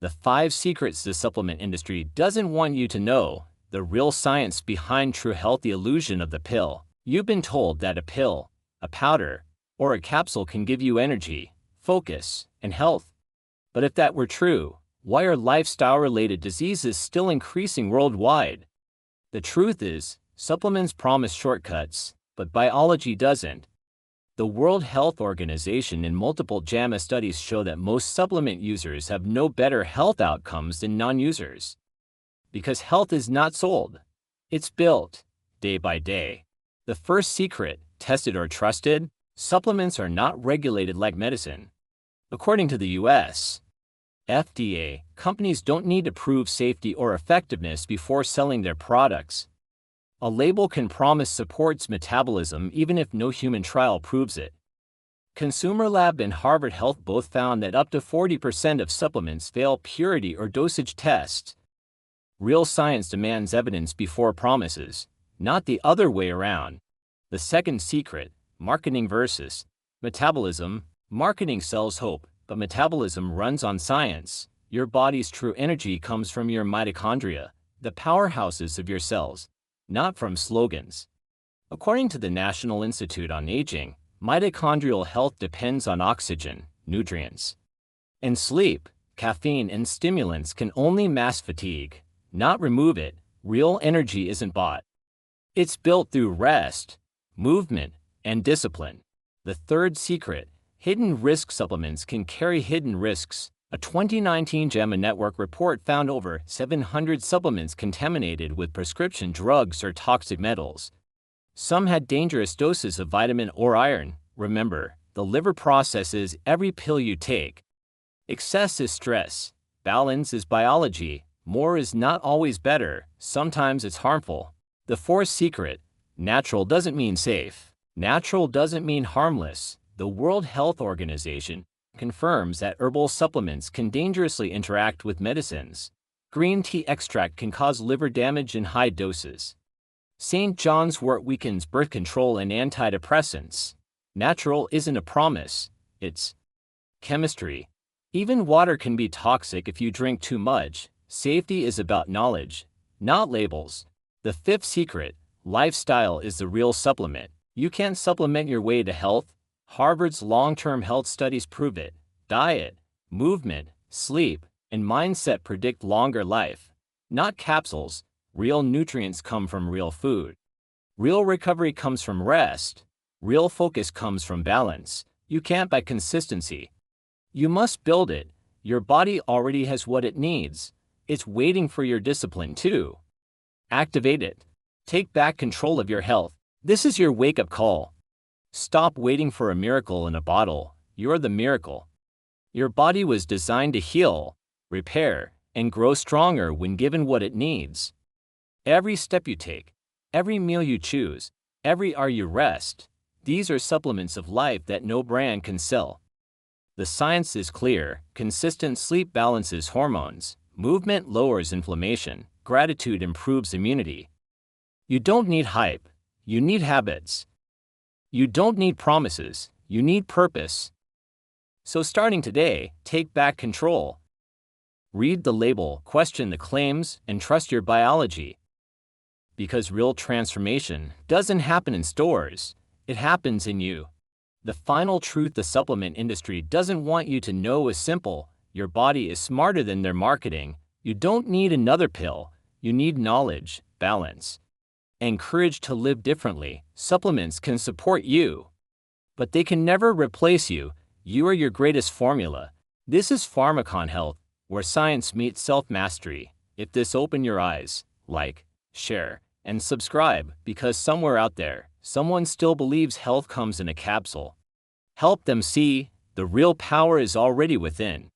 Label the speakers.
Speaker 1: The 5 secrets the supplement industry doesn't want you to know, the real science behind true health, the illusion of the pill. You've been told that a pill, a powder, or a capsule can give you energy, focus, and health. But if that were true, why are lifestyle-related diseases still increasing worldwide? The truth is, supplements promise shortcuts, but biology doesn't. The World Health Organization and multiple JAMA studies show that most supplement users have no better health outcomes than non-users. Because health is not sold. It's built, day by day. The first secret, tested or trusted, supplements are not regulated like medicine. According to the U.S. FDA, companies don't need to prove safety or effectiveness before selling their products. A label can promise supports metabolism even if no human trial proves it. Consumer Lab and Harvard Health both found that up to 40% of supplements fail purity or dosage tests. Real science demands evidence before promises, not the other way around. The second secret, marketing versus metabolism. Marketing sells hope, but metabolism runs on science. Your body's true energy comes from your mitochondria, the powerhouses of your cells, not from slogans. According to the National Institute on Aging, mitochondrial health depends on oxygen, nutrients, and sleep. Caffeine and stimulants can only mask fatigue, not remove it. Real energy isn't bought. It's built through rest, movement, and discipline. The third secret, hidden risk supplements can carry hidden risks. A 2019 JAMA Network report found over 700 supplements contaminated with prescription drugs or toxic metals. Some had dangerous doses of vitamin or iron. Remember, the liver processes every pill you take. Excess is stress. Balance is biology. More is not always better. Sometimes it's harmful. The fourth secret, natural doesn't mean safe. Natural doesn't mean harmless. The World Health Organization confirms that herbal supplements can dangerously interact with medicines. Green tea extract can cause liver damage in high doses. St. John's wort weakens birth control and antidepressants. Natural isn't a promise, it's chemistry. Even water can be toxic if you drink too much. Safety is about knowledge, not labels. The fifth secret, lifestyle is the real supplement. You can't supplement your way to health. Harvard's long-term health studies prove it. Diet, movement, sleep, and mindset predict longer life. Not capsules. Real nutrients come from real food. Real recovery comes from rest. Real focus comes from balance. You can't buy consistency. You must build it. Your body already has what it needs. It's waiting for your discipline too. Activate it. Take back control of your health. This is your wake-up call. Stop waiting for a miracle in a bottle. You're the miracle. Your body was designed to heal, repair, and grow stronger when given what it needs. Every step you take, every meal you choose, every hour you rest, these are supplements of life that no brand can sell. The science is clear. Consistent sleep balances hormones. Movement lowers inflammation. Gratitude improves immunity. You don't need hype. You need habits. You don't need promises, you need purpose. So starting today, take back control. Read the label, question the claims, and trust your biology. Because real transformation doesn't happen in stores, it happens in you. The final truth the supplement industry doesn't want you to know is simple. Your body is smarter than their marketing. You don't need another pill. You need knowledge, balance, and courage to live differently. Supplements can support you, but they can never replace you. You are your greatest formula. This is Pharmacon Health, where science meets self-mastery. If this opened your eyes, like, share, and subscribe, because somewhere out there, someone still believes health comes in a capsule. Help them see the real power is already within.